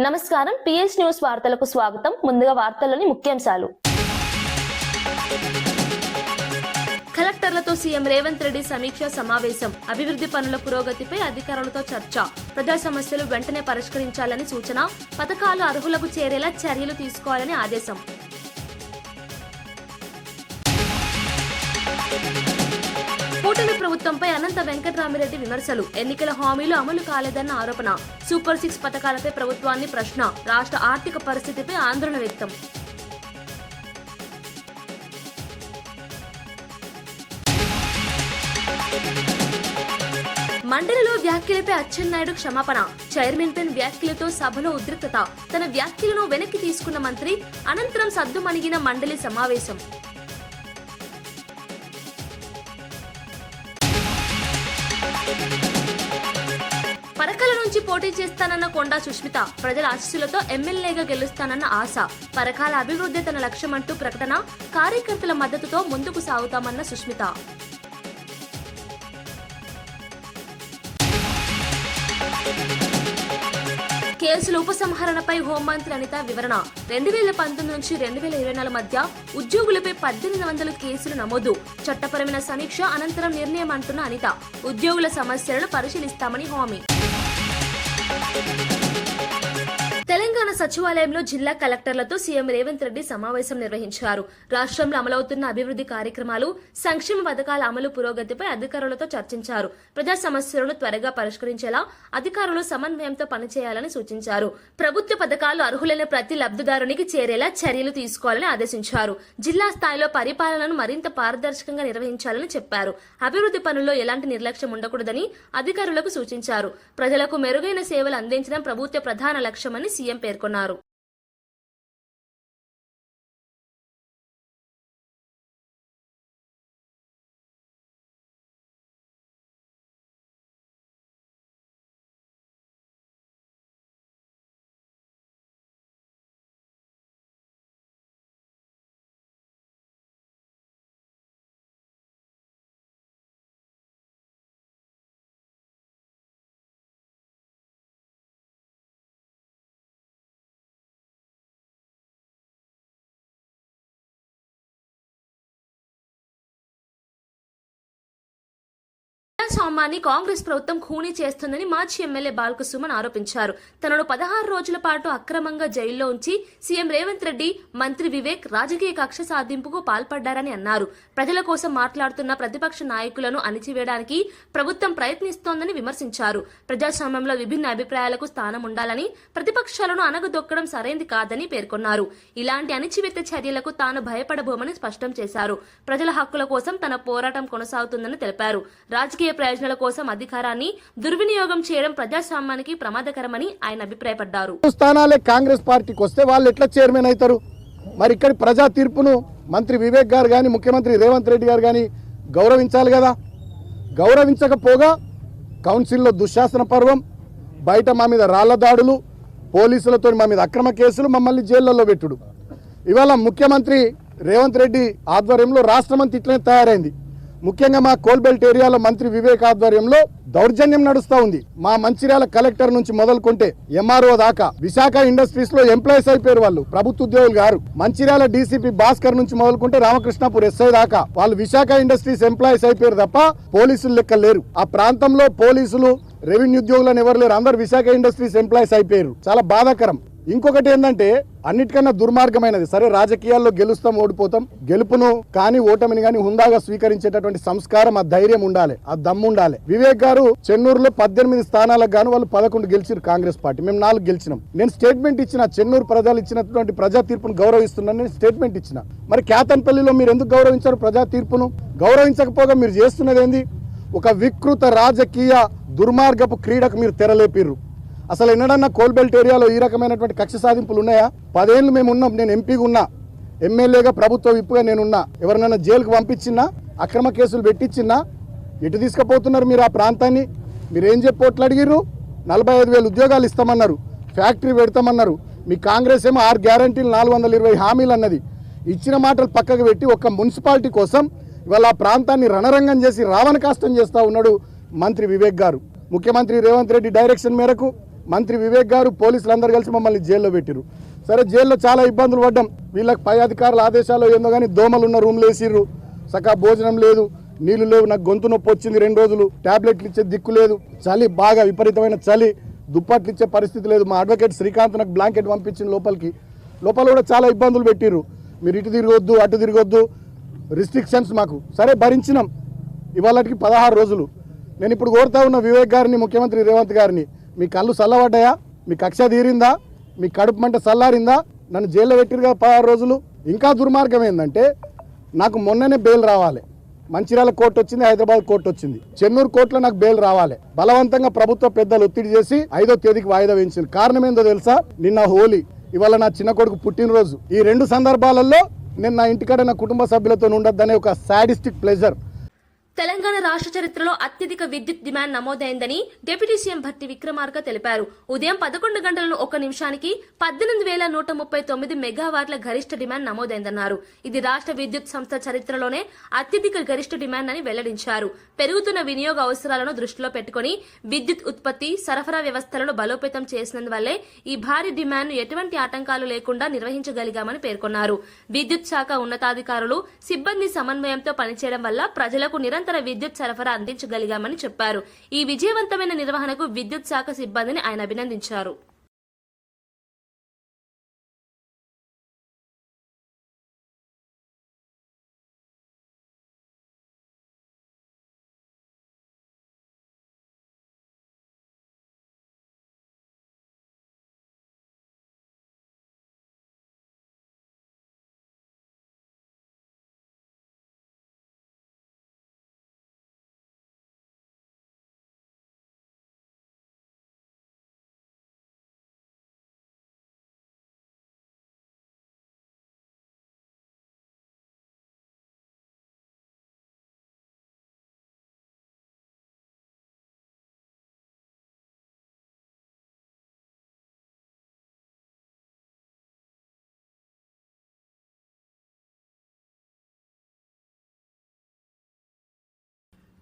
నమస్కారం PS news వార్తలకు స్వాగతం. ముందుగా వార్తల్లోని ముఖ్యాంశాలు. కలెక్టర్లతో సీఎం రేవంత్ రెడ్డి సమీక్ష సమావేశం. అభివృద్ధి పనుల పురోగతిపై అధికారులతో చర్చ. ప్రజా సమస్యలు వెంటనే పరిష్కరించాలని సూచన. పథకాలు అర్హులకు చేరేలా చర్యలు తీసుకోవాలని ఆదేశం. కూటమి ప్రభుత్వంపై అనంత వెంకటరామిరెడ్డి విమర్శలు. ఎన్నికల హామీలు అమలు కాలేదన్న ఆరోపణ. సూపర్ 6 పథకాలపై ప్రభుత్వాన్ని ప్రశ్న. రాష్ట్ర ఆర్థిక పరిస్థితిపై ఆందోళన వ్యక్తం. మండలిలో వ్యాఖ్యలపై అచ్చెన్నాయుడు క్షమాపణ. చైర్మన్ పై వ్యాఖ్యలతో సభలో ఉద్రిక్తత. తన వ్యాఖ్యలను వెనక్కి తీసుకున్న మంత్రి. అనంతరం సద్దుమణిగిన మండలి సమావేశం. పరకాల నుంచి పోటీ చేస్తానన్న కొండా సుష్మిత. ప్రజల ఆశీస్సులతో ఎమ్మెల్యేగా గెలుస్తానన్న ఆశ. పరకాల అభివృద్ధి తన లక్ష్యమంటూ ప్రకటన. కార్యకర్తల మద్దతుతో ముందుకు సాగుతామన్న సుష్మిత. కేసుల ఉపసంహరణపై హోంమంత్రి అనిత వివరణ. 2019 నుంచి 2024 మధ్య ఉద్యోగులపై 1800 కేసులు నమోదు. చట్టపరమైన సమీక్ష అనంతరం నిర్ణయం అంటున్న అనిత. ఉద్యోగుల సమస్యలను పరిశీలిస్తామని హామీ. తెలంగాణ సచివాలయంలో జిల్లా కలెక్టర్లతో సీఎం రేవంత్ రెడ్డి సమావేశం నిర్వహించారు. రాష్ట్రంలో అమలవుతున్న అభివృద్ధి కార్యక్రమాలు, సంక్షేమ పథకాల అమలు పురోగతిపై అధికారులతో చర్చించారు. ప్రజా సమస్యలను త్వరగా పరిష్కరించేలా అధికారులు సమన్వయంతో పనిచేయాలని సూచించారు. ప్రభుత్వ పథకాలు అర్హులైన ప్రతి లబ్ధిదారునికి చేరేలా చర్యలు తీసుకోవాలని ఆదేశించారు. జిల్లా స్థాయిలో పరిపాలనను మరింత పారదర్శకంగా నిర్వహించాలని చెప్పారు. అభివృద్ధి పనుల్లో ఎలాంటి నిర్లక్ష్యం ఉండకూడదని అధికారులకు సూచించారు. ప్రజలకు మెరుగైన సేవలు అందించడం ప్రభుత్వ ప్రధాన లక్ష్యమని సీఎం పేర్కొన్నారు. ప్రజాస్వామ్యాన్ని కాంగ్రెస్ ప్రభుత్వం ఖూనీ చేస్తుందని మాజీ ఎమ్మెల్యే బాల్కసుమన్ ఆరోపించారు. తనను 16 రోజుల పాటు అక్రమంగా జైల్లో ఉంచి సీఎం రేవంత్ రెడ్డి, మంత్రి వివేక్ రాజకీయ కక్ష సాధింపుకు పాల్పడ్డారని అన్నారు. ప్రజల కోసం మాట్లాడుతున్న ప్రతిపక్ష నాయకులను అణిచివేయడానికి ప్రభుత్వం ప్రయత్నిస్తోందని విమర్శించారు. ప్రజాస్వామ్యంలో విభిన్న అభిప్రాయాలకు స్థానం ఉండాలని, ప్రతిపక్షాలను అణగదొక్కడం సరైంది కాదని పేర్కొన్నారు. ఇలాంటి అణిచివేత చర్యలకు తాను భయపడబోమని స్పష్టం చేశారు. ప్రజల హక్కుల కోసం తన పోరాటం కొనసాగుతుందని తెలిపారు. రాజకీయ ప్రయోజనాల కోసం అధికారాన్ని దుర్వినియోగం చేయడం ప్రజాస్వామ్యానికి ప్రమాదకరమని ఆయన అభిప్రాయపడ్డారు. స్థానాలే కాంగ్రెస్ పార్టీకి వస్తే వాళ్ళు ఎట్లా చైర్మన్ అవుతారు? మరి ఇక్కడ ప్రజా తీర్పును మంత్రి వివేక్ గారు కానీ, ముఖ్యమంత్రి రేవంత్ రెడ్డి గారు కానీ గౌరవించాలి కదా. గౌరవించకపోగా కౌన్సిల్లో దుశ్శాసన పర్వం, బయట మా మీద రాళ్ల దాడులు, పోలీసులతో మా మీద అక్రమ కేసులు, మమ్మల్ని జైళ్లలో పెట్టుడు. ఇవాళ ముఖ్యమంత్రి రేవంత్ రెడ్డి ఆధ్వర్యంలో రాష్ట్రమంతా ఇట్లనే తయారైంది. ముఖ్యంగా మా కోల్బెల్ట్ ఏరియాలో మంత్రి వివేక్ ఆధ్వర్యంలో దౌర్జన్యం నడుస్తూ ఉంది. మా మంచిర్యాల కలెక్టర్ నుంచి మొదలుకుంటే ఎంఆర్ఓ దాకా విశాఖ ఇండస్ట్రీస్ లో ఎంప్లాయీస్ అయిపోయారు. వాళ్ళు ప్రభుత్వ ఉద్యోగులు గారు. మంచిర్యాల డీసీపీ భాస్కర్ నుంచి మొదలుకుంటే రామకృష్ణపూర్ ఎస్ఐ దాకా వాళ్ళు విశాఖ ఇండస్ట్రీస్ ఎంప్లాయీస్ అయిపోయారు తప్ప పోలీసులు లెక్క లేరు. ఆ ప్రాంతంలో పోలీసులు, రెవెన్యూ ఉద్యోగులను ఎవరు లేరు. అందరు విశాఖ ఇండస్ట్రీస్ ఎంప్లాయీస్ అయిపోయారు. చాలా బాధాకరం. ఇంకొకటి ఏంటంటే అన్నిటికన్నా దుర్మార్గమైనది, సరే రాజకీయాల్లో గెలుస్తాం, ఓడిపోతాం, గెలుపును కానీ ఓటమిని కానీ హుందాగా స్వీకరించేటటువంటి సంస్కారం, ఆ ధైర్యం ఉండాలి, ఆ దమ్ము ఉండాలి. వివేక్ గారు చెన్నూరులో 18 స్థానాలకు గాను వాళ్ళు 11 గెలిచారు కాంగ్రెస్ పార్టీ. మేము 4 గెలిచినాం. నేను స్టేట్మెంట్ ఇచ్చిన, చెన్నూరు ప్రజలు ఇచ్చినటువంటి ప్రజా తీర్పును గౌరవిస్తున్నాను నేను స్టేట్మెంట్ ఇచ్చిన. మరి కేతన్పల్లిలో మీరు ఎందుకు గౌరవించారు ప్రజా తీర్పును? గౌరవించకపోగా మీరు చేస్తున్నది ఏంది? ఒక వికృత రాజకీయ దుర్మార్గపు క్రీడకు మీరు తెరలేపిర్రు. అసలు ఎన్నడన్నా కోల్బెల్ట్ ఏరియాలో ఈ రకమైనటువంటి కక్ష సాధింపులు ఉన్నాయా? 10 ఏళ్ళు మేము ఉన్నాం. నేను ఎంపీగా ఉన్నా, ఎమ్మెల్యేగా, ప్రభుత్వ విప్పుగా నేనున్నా. ఎవరినైనా జైలుకు పంపించినా, అక్రమ కేసులు పెట్టించినా ఎటు తీసుకుపోతున్నారు మీరు ఆ ప్రాంతాన్ని? మీరేం చెప్పి అడిగిర్రు? 45,000 ఉద్యోగాలు ఇస్తామన్నారు, ఫ్యాక్టరీ పెడతామన్నారు. మీ కాంగ్రెస్ ఏమో 6 గ్యారంటీలు, 420 హామీలు అన్నది. ఇచ్చిన మాటలు పక్కకు పెట్టి ఒక్క మున్సిపాలిటీ కోసం ఇవాళ ఆ ప్రాంతాన్ని రణరంగం చేసి రావణ కాష్టం చేస్తూ ఉన్నాడు మంత్రి వివేక్ గారు. ముఖ్యమంత్రి రేవంత్ రెడ్డి డైరెక్షన్ మేరకు మంత్రి వివేక్ గారు పోలీసులందరూ కలిసి మమ్మల్ని జైల్లో పెట్టిరు. సరే జైల్లో చాలా ఇబ్బందులు పడ్డాం. వీళ్ళకి పై అధికారుల ఆదేశాలు ఏందో కానీ దోమలు ఉన్న రూమ్లు వేసిర్రు, సకా భోజనం లేదు, నీళ్లు లేవు, నాకు గొంతు నొప్పి వచ్చింది 2 రోజులు, టాబ్లెట్లు ఇచ్చే దిక్కు లేదు, చలి బాగా విపరీతమైన చలి, దుప్పట్లు ఇచ్చే పరిస్థితి లేదు. మా అడ్వకేట్ శ్రీకాంత్ నాకు బ్లాంకెట్ పంపించింది లోపల కూడా చాలా ఇబ్బందులు పెట్టిర్రు. మీరు ఇటు తిరగొద్దు అటు తిరగొద్దు రిస్ట్రిక్షన్స్ మాకు. సరే భరించినాం. ఇవాళకి 16 రోజులు. నేను ఇప్పుడు కోరుతా ఉన్న వివేక్ గారిని, ముఖ్యమంత్రి రేవంత్ గారిని, మీ కళ్ళు చల్లబడ్డాయా, మీ కక్ష తీరిందా, మీ కడుపు మంట చల్లారిందా? నన్ను జైల్లో పెట్టిరుగా 16 రోజులు. ఇంకా దుర్మార్గం ఏంటంటే నాకు మొన్ననే బెయిల్ రావాలి. మంచిర్యాల కోర్టు వచ్చింది, హైదరాబాద్ కోర్టు వచ్చింది, చెన్నూరు కోర్టులో నాకు బెయిల్ రావాలి. బలవంతంగా ప్రభుత్వ పెద్దలు ఒత్తిడి చేసి 5వ తేదీకి వాయిదా వేయించింది. కారణం ఏందో తెలుసా? నిన్న హోలీ, ఇవాళ నా చిన్న కొడుకు పుట్టినరోజు. ఈ 2 సందర్భాలలో నేను నా ఇంటికాడ నా కుటుంబ సభ్యులతో ఉండొద్దనే ఒక సాడిస్టిక్ ప్లెజర్. తెలంగాణ రాష్ట్ర చరిత్రలో అత్యధిక విద్యుత్ డిమాండ్ నమోదైందని డిప్యూటీ సీఎం భట్టి విక్రమార్క తెలిపారు. ఉదయం 11 గంటల 1 నిమిషానికి 18,139 మెగావాట్ల గరిష్ట డిమాండ్ నమోదైందన్నారు. ఇది రాష్ట్ర విద్యుత్ సంస్థ చరిత్రలోనే అత్యధిక గరిష్ట డిమాండ్ అని వెల్లడించారు. పెరుగుతున్న వినియోగ అవసరాలను దృష్టిలో పెట్టుకుని విద్యుత్ ఉత్పత్తి, సరఫరా వ్యవస్థలను బలోపేతం చేసినందువల్లే ఈ భారీ డిమాండ్ను ఎటువంటి ఆటంకాలు లేకుండా నిర్వహించగలిగామని పేర్కొన్నారు. విద్యుత్ శాఖ ఉన్నతాధికారులు, సిబ్బంది సమన్వయంతో పనిచేయడం వల్ల ప్రజలకు నిరంతర విద్యుత్ సరఫరా అందించగలిగామని చెప్పారు. ఈ విజయవంతమైన నిర్వహణకు విద్యుత్ శాఖ సిబ్బందిని ఆయన అభినందించారు.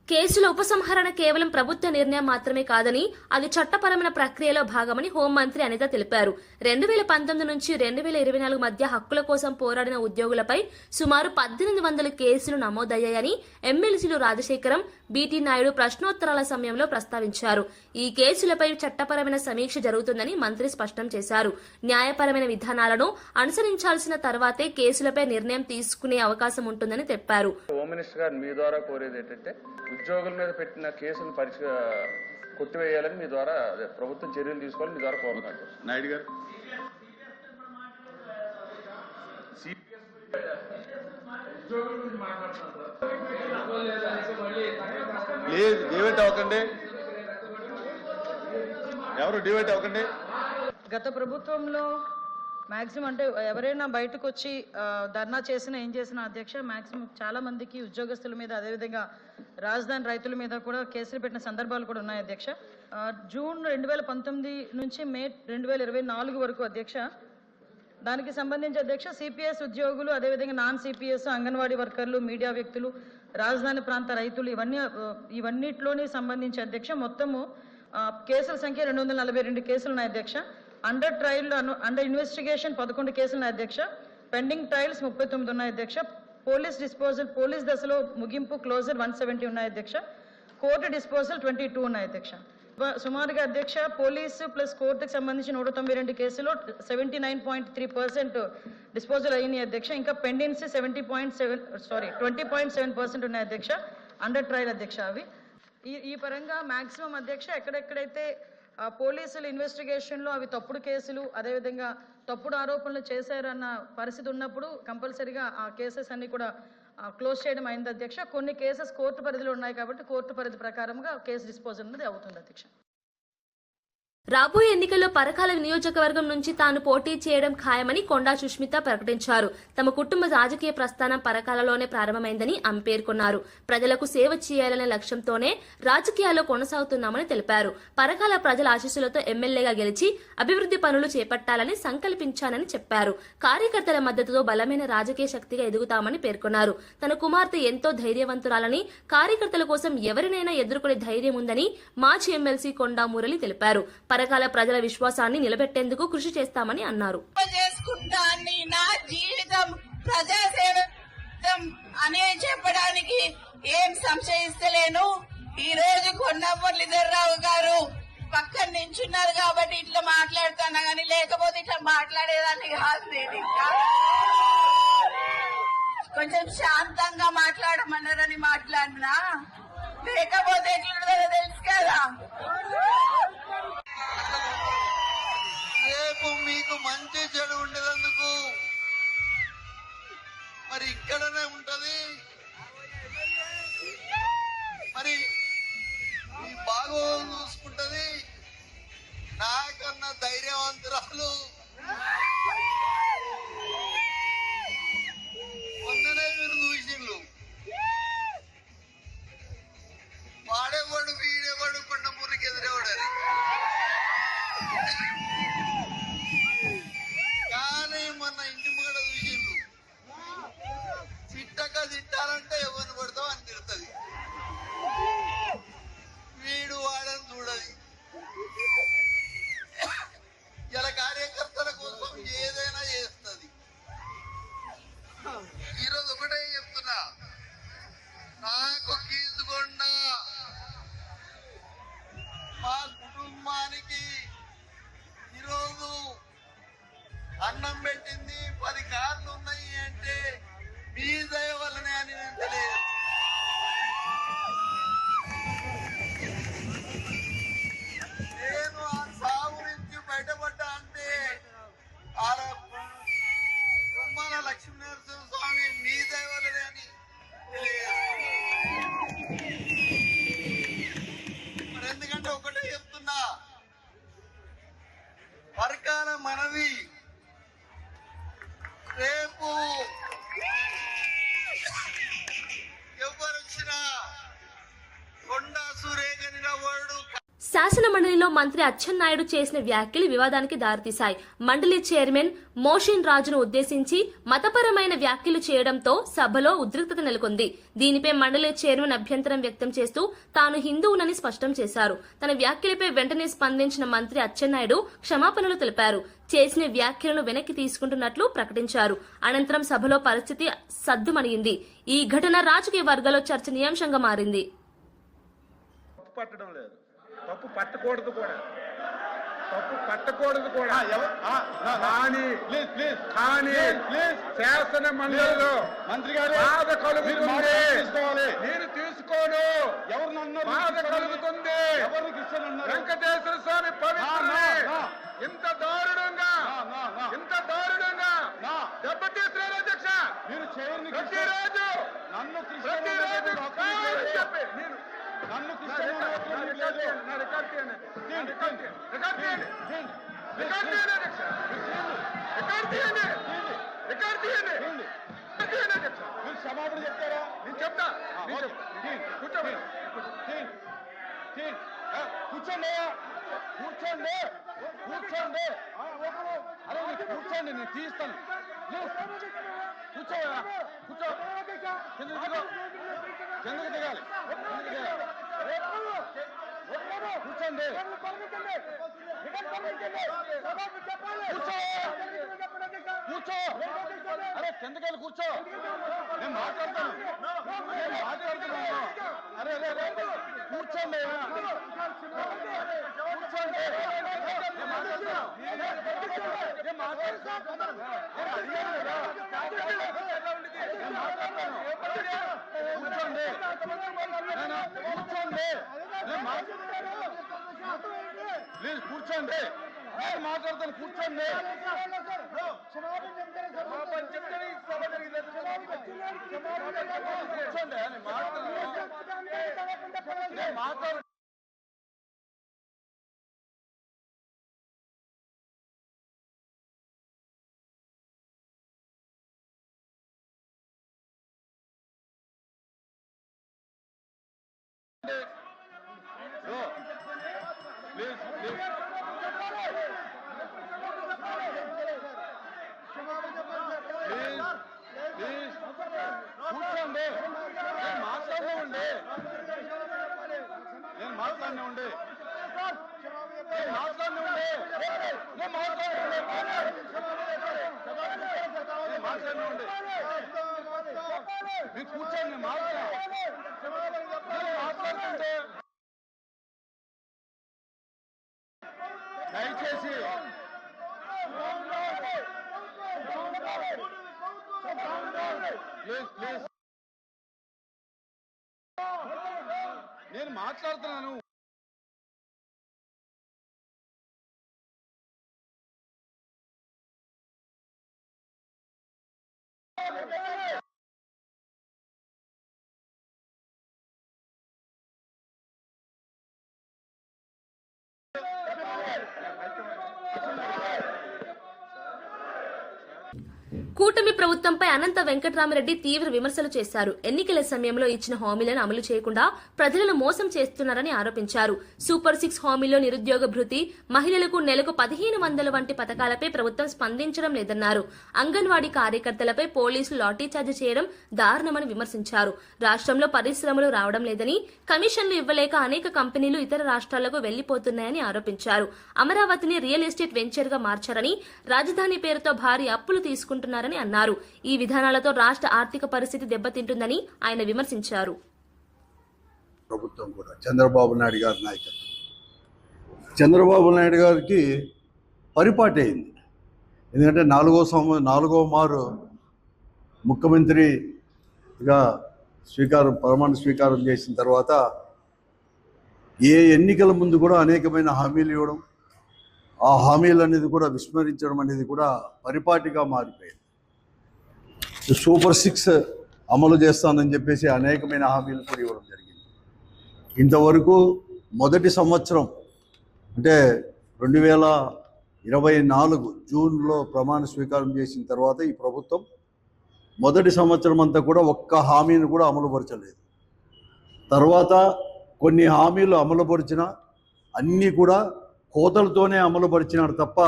కేసుల ఉపసంహరణ కేవలం ప్రభుత్వ నిర్ణయం మాత్రమే కాదని అది చట్టపరమైన ప్రక్రియలో భాగమని హోంమంత్రి అనిత తెలిపారు. 2019 నుంచి 2024 మధ్య హక్కుల కోసం పోరాడిన ఉద్యోగులపై సుమారు 1800 కేసులు నమోదయ్యాయని ఎమ్మెల్సీలు రాజశేఖరం, బీటీ నాయుడు ప్రశ్నోత్తరాల సమయంలో ప్రస్తావించారు. ఈ కేసులపై చట్టపరమైన సమీక్ష జరుగుతుందని మంత్రి స్పష్టం చేశారు. న్యాయపరమైన విధానాలను అనుసరించాల్సిన తర్వాతే కేసులపై నిర్ణయం తీసుకునే అవకాశం ఉంటుందని చెప్పారు. హోమ్ మినిస్టర్ గారు మీ ద్వారా కోరేది ఏంటంటే ఉద్యోగుల మీద పెట్టిన కేసును కొట్టివేయాలని మీ ద్వారా ప్రభుత్వం చర్యలు తీసుకోవాలని మీ ద్వారా కోరుతున్నారు. నాయుడు గారు లేదు, డివైట్ అవ్వకండి, ఎవరు డివైట్ అవ్వకండి. గత ప్రభుత్వంలో మాక్సిమం అంటే ఎవరైనా బయటకు వచ్చి ధర్నా చేసినా ఏం చేసినా అధ్యక్ష మాక్సిమం చాలా మందికి ఉద్యోగస్తుల మీద అదేవిధంగా రాజధాని రైతుల మీద కూడా కేసులు పెట్టిన సందర్భాలు కూడా ఉన్నాయి అధ్యక్ష. జూన్ 2019 నుంచి మే 2024 వరకు అధ్యక్ష దానికి సంబంధించి అధ్యక్ష సిపిఎస్ ఉద్యోగులు అదేవిధంగా నాన్ సిపిఎస్, అంగన్వాడీ వర్కర్లు, మీడియా వ్యక్తులు, రాజధాని ప్రాంత రైతులు ఇవన్నిటిలోని సంబంధించి అధ్యక్ష మొత్తము కేసుల సంఖ్య 242 కేసులు ఉన్నాయి అధ్యక్ష. అండర్ ట్రయల్ అండర్ ఇన్వెస్టిగేషన్ 11 కేసులు ఉన్నాయి అధ్యక్ష. పెండింగ్ ట్రయల్స్ 39 ఉన్నాయి అధ్యక్ష. పోలీస్ దశలో ముగింపు క్లోజర్ 170 ఉన్నాయి అధ్యక్ష. కోర్టు డిస్పోజల్ 22 ఉన్నాయి అధ్యక్ష. సుమారుగా అధ్యక్ష పోలీసు ప్లస్ కోర్టుకు సంబంధించి 192 కేసులో 79.3% డిస్పోజల్ అయినాయి అధ్యక్ష. ఇంకా పెండెన్సీ 20.7% ఉన్నాయి అధ్యక్ష అండర్ ట్రయల్ అధ్యక్ష. అవి ఈ పరంగా మాక్సిమం అధ్యక్ష ఎక్కడెక్కడైతే పోలీసులు ఇన్వెస్టిగేషన్లో అవి తప్పుడు కేసులు అదేవిధంగా తప్పుడు ఆరోపణలు చేశారన్న పరిస్థితి ఉన్నప్పుడు కంపల్సరీగా ఆ కేసెస్ అన్ని కూడా క్లోజ్ చేయడం అయింది అధ్యక్ష. కొన్ని కేసెస్ కోర్టు పరిధిలో ఉన్నాయి కాబట్టి కోర్టు పరిధి ప్రకారంగా కేసు డిస్పోజల్ అనేది అవుతుంది అధ్యక్ష. రాబోయే ఎన్నికల్లో పరకాల నియోజకవర్గం నుంచి తాను పోటీ చేయడం ఖాయమని కొండా సుష్మిత ప్రకటించారు. తమ కుటుంబ రాజకీయ ప్రస్థానం పరకాలలోనే ప్రారంభమైందని ఆమె పేర్కొన్నారు. ప్రజలకు సేవ చేయాలనే లక్ష్యంతోనే రాజకీయాల్లో కొనసాగుతున్నామని తెలిపారు. పరకాల ప్రజల ఆశీస్సులతో ఎమ్మెల్యేగా గెలిచి అభివృద్ధి పనులు చేపట్టాలని సంకల్పించానని చెప్పారు. కార్యకర్తల మద్దతుతో బలమైన రాజకీయ శక్తిగా ఎదుగుతామని పేర్కొన్నారు. తన కుమార్తె ఎంతో ధైర్యవంతురాలని, కార్యకర్తల కోసం ఎవరినైనా ఎదుర్కొనే ధైర్యం ఉందని మాజీ ఎమ్మెల్సీ కొండా మురళి తెలిపారు. పరకాల ప్రజల విశ్వాసాన్ని నిలబెట్టేందుకు కృషి చేస్తామని అన్నారు. చేసుకుంటాన్ని నా జీవితం ప్రజాసేవ అనే చెప్పడానికి ఏం సంశయిస్తలేను. ఈ రోజు కొండా మురళీధర్రావు గారు పక్కన నించున్నారు కాబట్టి ఇట్లా మాట్లాడుతున్నా గానీ లేకపోతే ఇట్లా మాట్లాడేదాన్ని కాదు. నేను ఇంకా కొంచెం శాంతంగా మాట్లాడమన్నారని మాట్లాడినా, లేకపోతే ఎట్లుంటుందో తెలుసు కదా. రేపు మీకు మంచి చెడు ఉండేందుకు మరి ఇక్కడనే ఉంటది. మరి ఈ బాగోగులు చూసుకుంటది. నాకన్నా ధైర్యవంతురాలు మొన్ననే మీరు చూసిండ్రు. వాడేవాడు వీడేవాడు కొండ మురికి ఎదురేవాడని, కానీ మొన్న ఇంటి ముంగడ చూసిండ్రు. చిట్టక తిట్టాలంటే ఎవరిని కొడతావు అని తిడుతుంది. వీడు వాడని చూడది. ఇలా కార్యకర్తల కోసం ఏదైనా చేస్తుంది. ఈరోజు ఒకటే చెప్తున్నా, నాకు గీసుకొండ మా కుటుంబానికి ఈరోజు అన్నం పెట్టింది 10 కార్లు ఉన్నాయి అంటే మీ దయ వల్లనే అని నేను తెలియదు. నేను ఆ సాగు నుంచి బయటపడ్డా అంటే బ్రహ్మాల లక్ష్మీనరసింహ స్వామి మీ దయ వల్లనే అని తెలియదు. మరి ఎందుకంటే ఒకటే చెప్తున్నా, వర్గాల మనవి రేపు ఎవరొచ్చినా కొండా సురేఖని వాడు శాసన మండలిలో మంత్రి అచ్చెన్నాయుడు చేసిన వ్యాఖ్యలు వివాదానికి దారితీశాయి. మండలి చైర్మన్ మోషిన్ రాజును ఉద్దేశించి మతపరమైన వ్యాఖ్యలు చేయడంతో సభలో ఉద్రిక్తత నెలకొంది. దీనిపై మండలి చైర్మన్ అభ్యంతరం వ్యక్తం చేస్తూ తాను హిందువునని స్పష్టం చేశారు. తన వ్యాఖ్యలపై వెంటనే స్పందించిన మంత్రి అచ్చెన్నాయుడు క్షమాపణలు తెలిపారు. చేసిన వ్యాఖ్యలను వెనక్కి తీసుకుంటున్నట్లు ప్రకటించారు. అనంతరం సభలో పరిస్థితి సద్దుమణిగింది. ఈ ఘటన రాజకీయ వర్గాల్లో చర్చనీయాంశంగా మారింది. పట్టడం లేదు, తప్పు పట్టకూడదు కూడా, తప్పు పట్టకూడదు కూడా. కానీ శాసన మండలిలో మంత్రి గారు బాధ కలుగుతుంది. నేను తీసుకోను. ఎవరు బాధ కలుగుతుంది. వెంకటేశ్వర స్వామి పవిత్రుని ఇంత దారుణంగా దెబ్బతీస్తున్నారు అధ్యక్ష. మీరు ప్రతిరోజు నన్ను చెప్పి నన్ను మీరు క్షమాపణ చెప్తారా? నేను చెప్తా. కూర్చోండి, కూర్చోండి, కూర్చోండి, కూర్చోండి. అరే కూర్చోండి, నేను తీస్తాను. కూర్చో, కూర్చో, కిందకి దిగాలి, కూర్చోండి, కూర్చో. అరే కిందకెళ్ళి కూర్చో, నేను మాట్లాడుతున్నాను. అరే అరే కూర్చోండి, కూర్చోండి. కూర్చోండి, ప్లీజ్ కూర్చోండి. నేను మాట్లాడతాను, కూర్చోండి. కూర్చోండి, నేను మాట్లాడు. కూర్చోండి, నేను మాట్లాడినా ఉండే, కూర్చోండి మాట్లాడుతుంటే దయచేసి ప్లీజ్ నేను మాట్లాడుతున్నాను. కూటమి ప్రభుత్వంపై అనంత వెంకటరామిరెడ్డి తీవ్ర విమర్శలు చేశారు. ఎన్నికల సమయంలో ఇచ్చిన హామీలను అమలు చేయకుండా ప్రజలను మోసం చేస్తున్నారని ఆరోపించారు. సూపర్ 6 హామీలో నిరుద్యోగ భృతి, మహిళలకు నెలకు 1500 వంటి పథకాలపై ప్రభుత్వం స్పందించడం లేదన్నారు. అంగన్వాడీ కార్యకర్తలపై పోలీసులు లాఠీచార్జి చేయడం దారుణమని విమర్శించారు. రాష్ట్రంలో పరిశ్రమలు రావడం లేదని, కమిషన్లు ఇవ్వలేక అనేక కంపెనీలు ఇతర రాష్ట్రాలకు వెళ్లిపోతున్నాయని ఆరోపించారు. అమరావతిని రియల్ ఎస్టేట్ వెంచర్ గా మార్చారని, రాజధాని పేరుతో భారీ అప్పులు తీసుకుంటున్నారని అన్నారు. ఈ విధానాలతో రాష్ట్ర ఆర్థిక పరిస్థితి దెబ్బతింటుందని ఆయన విమర్శించారు. ప్రభుత్వం కూడా చంద్రబాబు నాయుడు గారి నాయకత్వం, చంద్రబాబు నాయుడు గారికి పరిపాటి అయింది. ఎందుకంటే నాలుగో మారు ముఖ్యమంత్రిగా ప్రమాణ స్వీకారం చేసిన తర్వాత ఏ ఎన్నికల ముందు కూడా అనేకమైన హామీలు ఇవ్వడం, ఆ హామీలు అనేది కూడా విస్మరించడం అనేది కూడా పరిపాటిగా మారిపోయింది. సూపర్ 6 అమలు చేస్తానని చెప్పేసి అనేకమైన హామీలు కూడా ఇవ్వడం జరిగింది. ఇంతవరకు మొదటి సంవత్సరం అంటే 2024 జూన్లో ప్రమాణ స్వీకారం చేసిన తర్వాత ఈ ప్రభుత్వం మొదటి సంవత్సరం అంతా కూడా ఒక్క హామీని కూడా అమలుపరచలేదు. తర్వాత కొన్ని హామీలు అమలుపరిచిన అన్నీ కూడా కోతలతోనే అమలుపరిచినారు తప్ప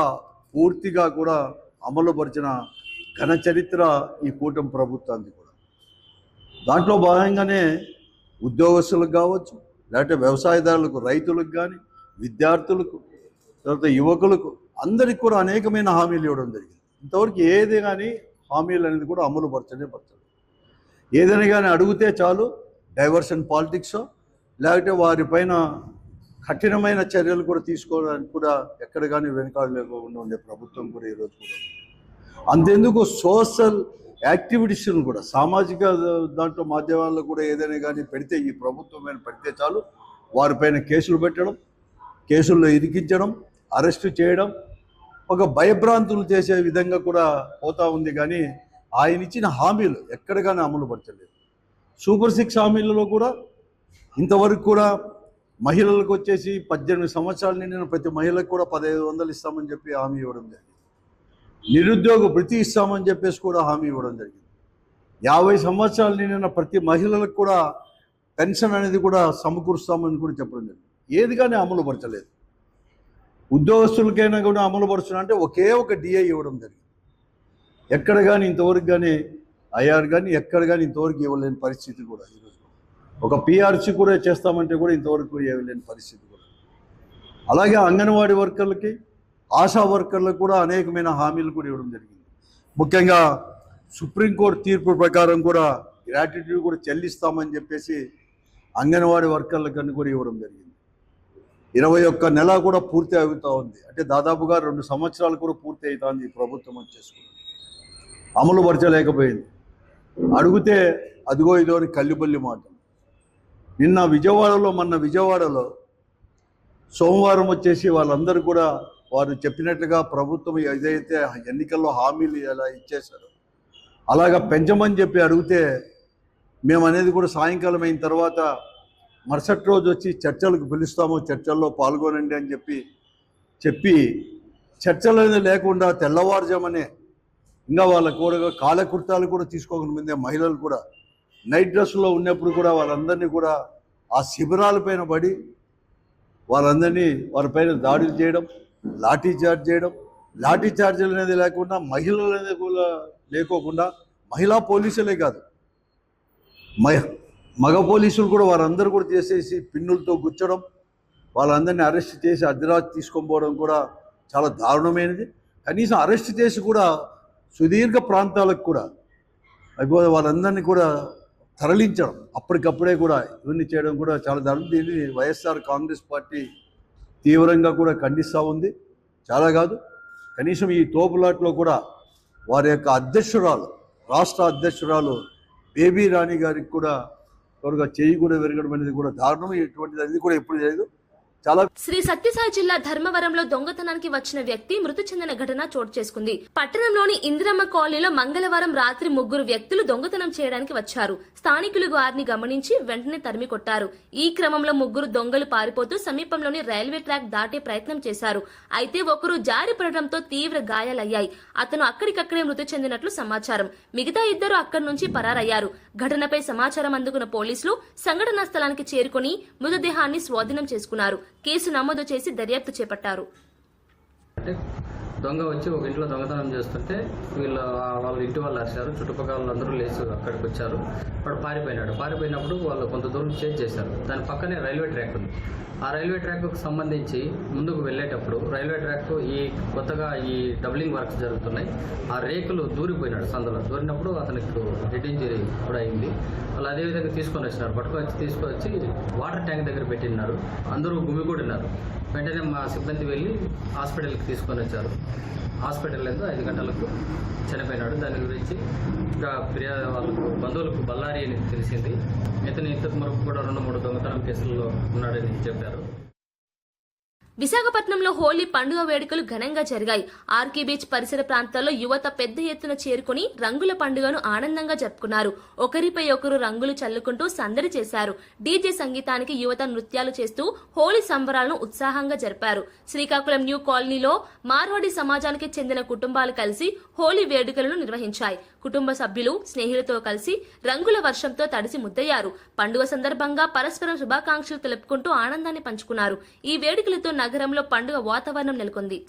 పూర్తిగా కూడా అమలుపరిచిన ఘన చరిత్ర ఈ కూటమి ప్రభుత్వానికి కూడా. దాంట్లో భాగంగానే ఉద్యోగస్తులకు కావచ్చు, లేకపోతే వ్యవసాయదారులకు, రైతులకు కానీ, విద్యార్థులకు, తర్వాత యువకులకు అందరికి కూడా అనేకమైన హామీలు ఇవ్వడం జరిగింది. ఇంతవరకు ఏది కానీ హామీలు అనేది కూడా పరచలేదు. ఏదైనా కానీ అడిగితే చాలు డైవర్షన్ పాలిటిక్స్, లేకపోతే వారిపైన కఠినమైన చర్యలు కూడా తీసుకోవడానికి కూడా ఎక్కడ కానీ వెనుకాడు లేకుండా ఉండే ప్రభుత్వం కూడా ఈరోజు కూడా. అంతెందుకు సోషల్ యాక్టివిటీస్ను కూడా సామాజిక దాంట్లో మాధ్యమాల్లో కూడా ఏదైనా కానీ పెడితే, ఈ ప్రభుత్వం పెడితే చాలు వారిపైన కేసులు పెట్టడం, కేసుల్లో ఇరికించడం, అరెస్టు చేయడం, ఒక భయభ్రాంతులు చేసే విధంగా కూడా పోతా ఉంది. కానీ ఆయన ఇచ్చిన హామీలు ఎక్కడ కానీ అమలు పరచలేదు. సూపర్ 6 హామీలలో కూడా ఇంతవరకు కూడా మహిళలకు వచ్చేసి 18 సంవత్సరాల నిండిన ప్రతి మహిళకు కూడా 1500 ఇస్తామని చెప్పి హామీ ఇవ్వడం జరిగింది. నిరుద్యోగ భృతి ఇస్తామని చెప్పేసి కూడా హామీ ఇవ్వడం జరిగింది. 50 సంవత్సరాలు నిండిన ప్రతి మహిళలకు కూడా పెన్షన్ అనేది కూడా సమకూరుస్తామని కూడా చెప్పడం జరిగింది. ఏది కానీ అమలు పరచలేదు. ఉద్యోగస్తులకైనా కూడా అమలు పరుస్తున్నా అంటే ఒకే ఒక డిఐ ఇవ్వడం జరిగింది. ఎక్కడ కానీ ఇంతవరకు కానీ ఐఆర్ కానీ ఎక్కడ కానీ ఇంతవరకు ఇవ్వలేని పరిస్థితి కూడా ఈరోజు. ఒక పిఆర్సీ కూడా చేస్తామంటే కూడా ఇంతవరకు ఇవ్వలేని పరిస్థితి కూడా. అలాగే అంగన్వాడీ వర్కర్లకి, ఆశా వర్కర్లకు కూడా అనేకమైన హామీలు కూడా ఇవ్వడం జరిగింది. ముఖ్యంగా సుప్రీంకోర్టు తీర్పు ప్రకారం కూడా గ్రాట్యుటీ కూడా చెల్లిస్తామని చెప్పేసి అంగన్వాడీ వర్కర్లకని కూడా ఇవ్వడం జరిగింది. 21 నెల కూడా పూర్తి అవుతూ ఉంది. అంటే దాదాపుగా 2 సంవత్సరాలు కూడా పూర్తి అవుతుంది ఈ ప్రభుత్వం వచ్చేసుకుని. అమలు పరచలేకపోయింది. అడిగితే అదిగో ఇదో అని కల్లిబల్లి మాట. మొన్న విజయవాడలో సోమవారం వచ్చేసి వాళ్ళందరూ కూడా వారు చెప్పినట్లుగా ప్రభుత్వం ఏదైతే ఎన్నికల్లో హామీలు ఎలా ఇచ్చేశారో అలాగా పెంచమని చెప్పి అడిగితే మేము అనేది కూడా సాయంకాలం అయిన తర్వాత మరుసటి రోజు వచ్చి చర్చలకు పిలుస్తాము, చర్చల్లో పాల్గొనండి అని చెప్పి చర్చలు అనేది లేకుండా తెల్లవారుజామనే ఇంకా వాళ్ళ కూడా కాలకృత్యాలు కూడా తీసుకోకుండా ముందే మహిళలు కూడా నైట్ డ్రెస్లో ఉన్నప్పుడు కూడా వాళ్ళందరినీ కూడా ఆ శిబిరాలపైన పడి వాళ్ళందరినీ వారిపైన దాడులు చేయడం, లాఠీ చార్జీలు అనేది లేకుండా, మహిళలు అనేది కూడా లేకోకుండా, మహిళా పోలీసులే కాదు మగ పోలీసులు కూడా వారందరూ కూడా చేసేసి పిన్నులతో గుచ్చడం, వాళ్ళందరినీ అరెస్ట్ చేసి అర్ధరాత్రి తీసుకొని పోవడం కూడా చాలా దారుణమైనది. కనీసం అరెస్ట్ చేసి కూడా సుదీర్ఘ ప్రాంతాలకు కూడా వాళ్ళందరినీ కూడా తరలించడం, అప్పటికప్పుడే కూడా ఇవన్నీ చేయడం కూడా చాలా దారుణం. దీన్ని వైఎస్ఆర్ కాంగ్రెస్ పార్టీ తీవ్రంగా కూడా ఖండిస్తూ ఉంది. చాలా కాదు, కనీసం ఈ తోపులాట్లో కూడా వారి యొక్క అధ్యక్షురాలు, రాష్ట్ర అధ్యక్షురాలు బేబీ రాణి గారికి కూడా త్వరగా చేయి కూడా విరగడం అనేది కూడా దారుణం. ఇటువంటిది అనేది కూడా ఎప్పుడు లేదు. చాలా శ్రీ సత్యసాయి జిల్లా ధర్మవరంలో దొంగతనానికి వచ్చిన వ్యక్తి మృతి చెందిన ఘటన చోటు చేసుకుంది. పట్టణంలోని ఇందిరమ్మ కాలనీలో మంగళవారం రాత్రి 3 వ్యక్తులు దొంగతనం చేయడానికి వచ్చారు. స్థానికులు వారిని గమనించి వెంటనే తరిమి కొట్టారు. ఈ క్రమంలో 3 దొంగలు పారిపోతూ సమీపంలోని రైల్వే ట్రాక్ దాటే ప్రయత్నం చేశారు. అయితే ఒకరు జారి పడడంతో తీవ్ర గాయాలయ్యాయి. అతను అక్కడికక్కడే మృతి చెందినట్లు సమాచారం. మిగతా 2 అక్కడి నుంచి పరారయ్యారు. ఘటనపై సమాచారం అందుకున్న పోలీసులు సంఘటనా స్థలానికి చేరుకుని మృతదేహాన్ని స్వాధీనం చేసుకున్నారు. కేసు నమోదు చేసి దర్యాప్తు చేపట్టారు. అంటే దొంగ వచ్చి ఒక ఇంట్లో దొంగతనం చేస్తుంటే వాళ్ళ ఇంటి వాళ్ళు అరిచారు. చుట్టుపక్కల వాళ్ళందరూ లేచి అక్కడికి వచ్చారు. వాడు పారిపోయినప్పుడు వాళ్ళు కొంత దూరం చేజ్ చేశారు. దాని పక్కనే రైల్వే ట్రాక్ ఉంది. ఆ రైల్వే ట్రాక్కు సంబంధించి ముందుకు వెళ్ళేటప్పుడు రైల్వే ట్రాక్ కొత్తగా ఈ డబ్లింగ్ వర్క్స్ జరుగుతున్నాయి. ఆ రేకులు దూరిపోయినాడు. సందులో దూరినప్పుడు అతనికి హెడ్ ఇంజరీ కూడా అయింది. వాళ్ళు అదేవిధంగా తీసుకొచ్చి వాటర్ ట్యాంక్ దగ్గర పెట్టినారు. అందరూ గుమిగూడినారు. వెంటనే మా సిబ్బంది వెళ్ళి హాస్పిటల్కి తీసుకొని వచ్చారు. హాస్పిటల్ ఏదో 5 గంటలకు చనిపోయినాడు. దాని గురించి ఇంకా ఫిర్యాదు వాళ్ళకు బంధువులకు బళ్ళారి అని తెలిసింది. ఇతను ఇంతకు మరొక కూడా 2-3 దొంగతనం కేసుల్లో ఉన్నాడని చెప్పారు. విశాఖపట్నంలో హోలీ పండుగ వేడుకలు ఘనంగా జరిగాయి. ఆర్కే బీచ్ పరిసర ప్రాంతాల్లో యువత పెద్ద ఎత్తున చేరుకుని రంగుల పండుగను ఆనందంగా జరుపుకున్నారు. ఒకరిపై ఒకరు రంగులు చల్లుకుంటూ సందడి చేశారు. డీజే సంగీతానికి యువత నృత్యాలు చేస్తూ హోలీ సంబరాలను ఉత్సాహంగా జరిపారు. శ్రీకాకుళం న్యూ కాలనీలో మార్వాడి సమాజానికి చెందిన కుటుంబాలు కలిసి హోలీ వేడుకలను నిర్వహించాయి. కుటుంబ సభ్యులు స్నేహితులతో కలిసి రంగుల వర్షంతో తడిసి ముద్దయ్యారు. పండుగ సందర్భంగా పరస్పరం శుభాకాంక్షలు తెలుపుకుంటూ ఆనందాన్ని పంచుకున్నారు. ఈ వేడుకలతో నగరంలో పండుగ వాతావరణం నెలకొంది.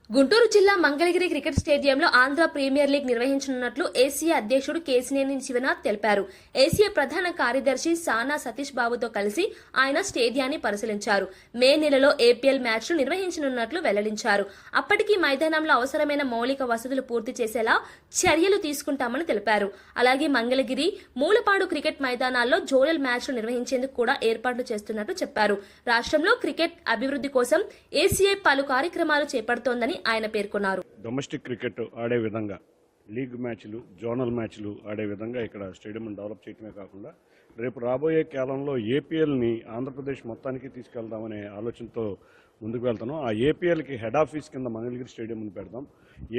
గుంటూరు జిల్లా మంగళగిరి క్రికెట్ స్టేడియంలో ఆంధ్ర ప్రీమియర్ లీగ్ నిర్వహించనున్నట్లు ఏసీఏ అధ్యక్షుడు కేశినేని శివనాథ్ తెలిపారు. ఏసీఏ ప్రధాన కార్యదర్శి సానా సతీష్ బాబుతో కలిసి ఆయన స్టేడియాన్ని పరిశీలించారు. మే నెలలో ఏపీఎల్ మ్యాచ్లు నిర్వహించనున్నట్లు వెల్లడించారు. అప్పటికి మైదానంలో అవసరమైన మౌలిక వసతులు పూర్తి చేసేలా చర్యలు తీసుకుంటామని తెలిపారు. అలాగే మంగళగిరి, మూలపాడు క్రికెట్ మైదానాల్లో జోనల్ మ్యాచ్లు నిర్వహించేందుకు కూడా ఏర్పాట్లు చేస్తున్నట్లు చెప్పారు. రాష్ట్రంలో క్రికెట్ అభివృద్ధి కోసం ఏసీఏ పలు కార్యక్రమాలు చేపడుతోందని ఆయన పేర్కొన్నారు. డొమెస్టిక్ క్రికెట్ ఆడే విధంగా, లీగ్ మ్యాచ్లు, జోనల్ మ్యాచ్లు ఆడే విధంగా ఇక్కడ స్టేడియం డెవలప్ చేయడమే కాకుండా రేపు రాబోయే కాలంలో ఏపీఎల్ని ఆంధ్రప్రదేశ్ మొత్తానికి తీసుకెళ్దామనే ఆలోచనతో ముందుకు వెళ్తాను. ఆ ఏపీఎల్కి హెడ్ ఆఫీస్ కింద మంగళగిరి స్టేడియంని పెడదాం.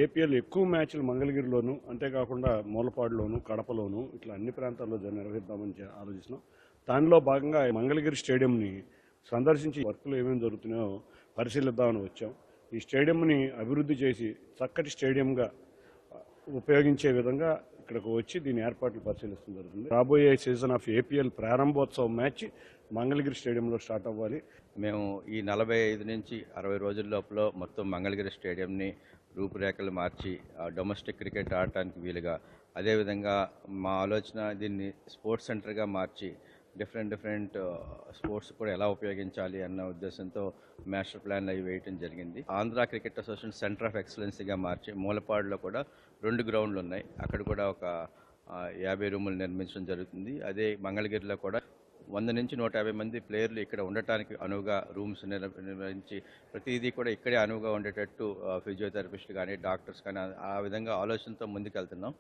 ఏపీఎల్ ఎక్కువ మ్యాచ్లు మంగళగిరిలోను, అంతేకాకుండా మూలపాడులోను, కడపలోను ఇట్లా అన్ని ప్రాంతాల్లో నిర్వహిద్దామని ఆలోచిస్తున్నాం. దానిలో భాగంగా మంగళగిరి స్టేడియంని సందర్శించి వర్కులు ఏమేమి జరుగుతున్నాయో పరిశీలిద్దామని వచ్చాం. ఈ స్టేడియంని అభివృద్ధి చేసి చక్కటి స్టేడియంగా ఉపయోగించే విధంగా ఇక్కడికి వచ్చి దీని ఏర్పాట్లు పరిశీలిస్తూ జరుగుతుంది. రాబోయే సీజన్ ఆఫ్ ఏపీఎల్ ప్రారంభోత్సవం మ్యాచ్ మంగళగిరి స్టేడియంలో స్టార్ట్ అవ్వాలి. మేము ఈ 45 నుంచి 60 రోజుల లోపల మొత్తం మంగళగిరి స్టేడియంని రూపురేఖలు మార్చి డొమెస్టిక్ క్రికెట్ ఆడటానికి వీలుగా, అదేవిధంగా మా ఆలోచన దీన్ని స్పోర్ట్స్ సెంటర్గా మార్చి డిఫరెంట్ స్పోర్ట్స్ కూడా ఎలా ఉపయోగించాలి అన్న ఉద్దేశంతో మాస్టర్ ప్లాన్లు అవి వేయటం జరిగింది. Andhra cricket association centre of ఎక్సలెన్సీగా మార్చి మూలపాడులో కూడా 2 గ్రౌండ్లు ఉన్నాయి. అక్కడ కూడా ఒక 50 రూములు నిర్మించడం జరుగుతుంది. అదే మంగళగిరిలో కూడా 100 నుంచి 150 మంది ప్లేయర్లు ఇక్కడ ఉండటానికి అనువుగా రూమ్స్ నిర్వహించి ప్రతిదీ కూడా ఇక్కడే అనువుగా ఉండేటట్టు ఫిజియోథెరపిస్టులు కానీ డాక్టర్స్ కానీ ఆ విధంగా ఆలోచనతో ముందుకెళ్తున్నాం.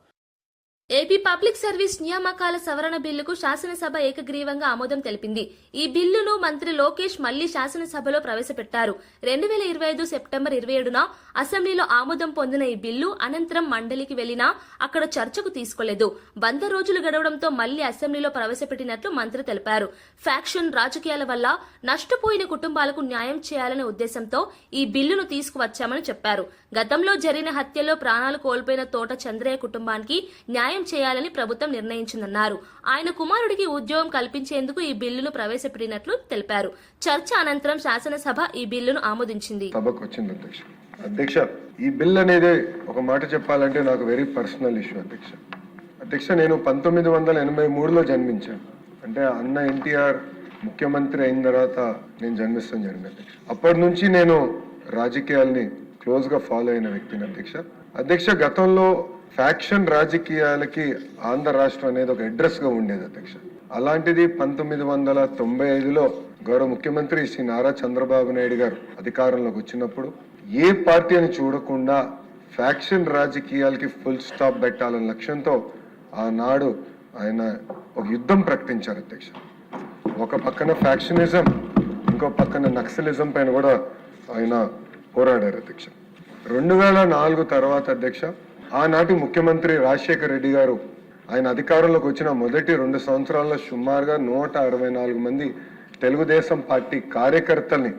ఏపీ పబ్లిక్ సర్వీస్ నియామకాల సవరణ బిల్లుకు శాసనసభ ఏకగ్రీవంగా ఆమోదం తెలిపింది. ఈ బిల్లును మంత్రి లోకేష్ మళ్లీ శాసనసభలో ప్రవేశపెట్టారు. 2025 సెప్టెంబర్ 27న అసెంబ్లీలో ఆమోదం పొందిన ఈ బిల్లు అనంతరం మండలికి వెళ్లినా అక్కడ చర్చకు తీసుకోలేదు. 100 రోజులు గడవడంతో మళ్లీ అసెంబ్లీలో ప్రవేశపెట్టినట్లు మంత్రి తెలిపారు. ఫ్యాక్షన్ రాజకీయాల వల్ల నష్టపోయిన కుటుంబాలకు న్యాయం చేయాలనే ఉద్దేశంతో ఈ బిల్లును తీసుకువచ్చామని చెప్పారు. గతంలో జరిగిన హత్యల్లో ప్రాణాలు కోల్పోయిన తోట చంద్రయ్య కుటుంబానికి న్యాయం చేయాలని ప్రభుత్వం నిర్ణయించిందన్నారు. ఆయన కుమారుడికి ఉద్యోగం కల్పించేందుకు ఈ బిల్లును ప్రవేశపెట్టినట్లు తెలిపారు. చర్చ అనంతరం శాసనసభ ఈ బిల్లును ఆమోదించింది. అధ్యక్ష, ఈ బిల్ అనేది ఒక మాట చెప్పాలంటే నాకు వెరీ పర్సనల్ ఇష్యూ అధ్యక్ష. నేను 1983లో జన్మించాను. అంటే అన్న ఎన్టీఆర్ ముఖ్యమంత్రి అయిన తర్వాత నేను జన్మిస్తాను జరిగింది అధ్యక్ష. అప్పటి నుంచి నేను రాజకీయాల్ని క్లోజ్ గా ఫాలో అయిన వ్యక్తిని అధ్యక్ష. గతంలో ఫ్యాక్షన్ రాజకీయాలకి ఆంధ్ర రాష్ట్రం అనేది ఒక అడ్రస్ గా ఉండేది అధ్యక్ష. అలాంటిది 1995లో గౌరవ ముఖ్యమంత్రి శ్రీ నారా చంద్రబాబు నాయుడు గారు అధికారంలోకి వచ్చినప్పుడు ఏ పార్టీ అని చూడకుండా ఫ్యాక్షన్ రాజకీయాలకి ఫుల్ స్టాప్ పెట్టాలన్న లక్ష్యంతో ఆనాడు ఆయన ఒక యుద్ధం ప్రకటించారు అధ్యక్ష. ఒక పక్కన ఫ్యాక్షనిజం, ఇంకో పక్కన నక్సలిజం పైన కూడా ఆయన పోరాడారు అధ్యక్ష. 2004 తర్వాత అధ్యక్ష, ఆనాటి ముఖ్యమంత్రి రాజశేఖర్ రెడ్డి గారు ఆయన అధికారంలోకి వచ్చిన మొదటి 2 సంవత్సరాల్లో సుమారుగా 164 మంది తెలుగుదేశం పార్టీ కార్యకర్తల్ని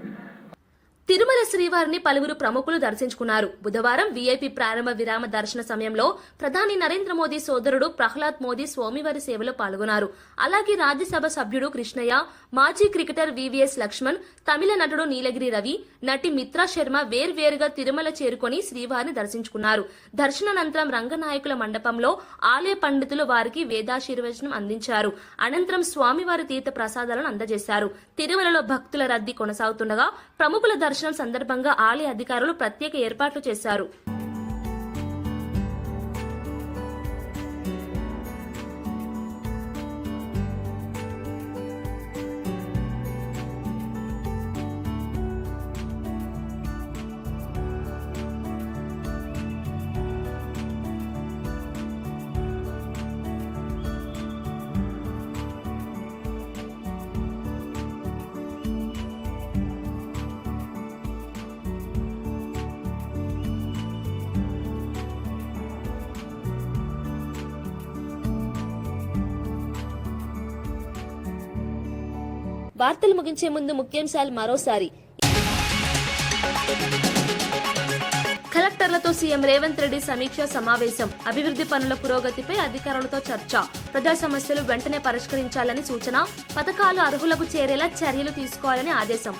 తిరుమల శ్రీవారిని పలువురు ప్రముఖులు దర్శించుకున్నారు. బుధవారం వీఐపీ ప్రారంభ విరామ దర్శన సమయంలో ప్రధాని నరేంద్ర మోదీ సోదరుడు ప్రహ్లాద్ మోదీ స్వామివారి సేవలో పాల్గొన్నారు. అలాగే రాజ్యసభ సభ్యుడు కృష్ణయ్య, మాజీ క్రికెటర్ వివిఎస్ లక్ష్మణ్, తమిళ నటుడు నీలగిరి రవి, నటి మిత్రా శర్మ వేర్వేరుగా తిరుమల చేరుకొని శ్రీవారిని దర్శించుకున్నారు. దర్శనానంతరం రంగనాయకుల మండపంలో ఆలయ పండితులు వారికి వేదాశీర్వచనం అందించారు. అనంతరం స్వామివారి తీర్థ ప్రసాదాలను అందజేశారు. తిరుమలలో భక్తుల రద్దీ కొనసాగుతుండగా ప్రముఖుల దర్శనం సందర్భంగా ఆలయ అధికారులు ప్రత్యేక ఏర్పాట్లు చేశారు. వార్తలు ముగించే ముందు ముఖ్యాంశాలు మరోసారి. కలెక్టర్లతో సీఎం రేవంత్ రెడ్డి సమీక్ష సమావేశం. అభివృద్ధి పనుల పురోగతిపై అధికారులతో చర్చ. ప్రజా సమస్యలు వెంటనే పరిష్కరించాలని సూచన. పథకాలు అర్హులకు చేరేలా చర్యలు తీసుకోవాలని ఆదేశం.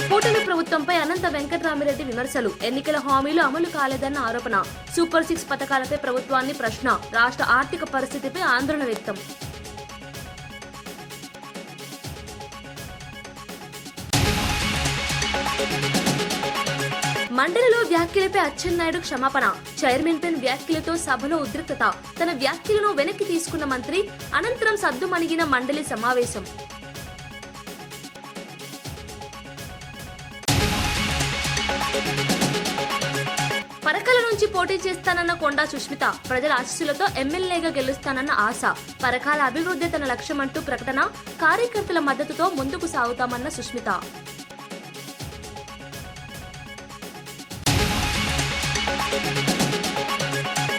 కూటమి ప్రభుత్వంపై అనంత వెంకటరామిరెడ్డి విమర్శలు. ఎన్నికల హామీలు అమలు కాలేదన్న ఆరోపణ. సూపర్ 6 పథకాలపై ప్రభుత్వాన్ని ప్రశ్న. రాష్ట్ర ఆర్థిక పరిస్థితిపై ఆందోళన వ్యక్తం. మండలిలో వ్యాఖ్యలపై అచ్చెన్నాయుడు క్షమాపణ. చైర్మన్ పై వ్యాఖ్యలతో సభలో ఉద్రిక్తత. తన వ్యాఖ్యలను వెనక్కి తీసుకున్న మంత్రి. అనంతరం సద్దుమణిగిన మండలి సమావేశం. పరకాల నుంచి పోటీ చేస్తానన్న కొండా సుష్మిత. ప్రజల ఆశీస్సులతో ఎమ్మెల్యేగా గెలుస్తానన్న ఆశ. పరకాల అభివృద్ధి తన లక్ష్యమంటూ ప్రకటన. కార్యకర్తల మద్దతుతో ముందుకు సాగుతామన్న సుష్మిత.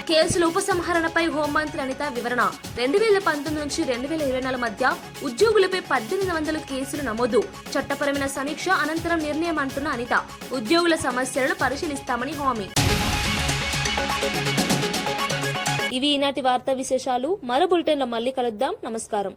కేసుల ఉపసంహరణపై హోంమంత్రి అనిత వివరణ. 2019 నుంచి 2024 మధ్య ఉద్యోగులపై 1800 కేసులు నమోదు. చట్టపరమైన సమీక్ష అనంతరం నిర్ణయం అంటున్న అనిత. ఉద్యోగుల సమస్యలను పరిశీలిస్తామని హామీ. ఇవి ఈనాటి వార్తా విశేషాలు. మరో బులెటిన్లో మళ్ళీ కలుద్దాం. నమస్కారం.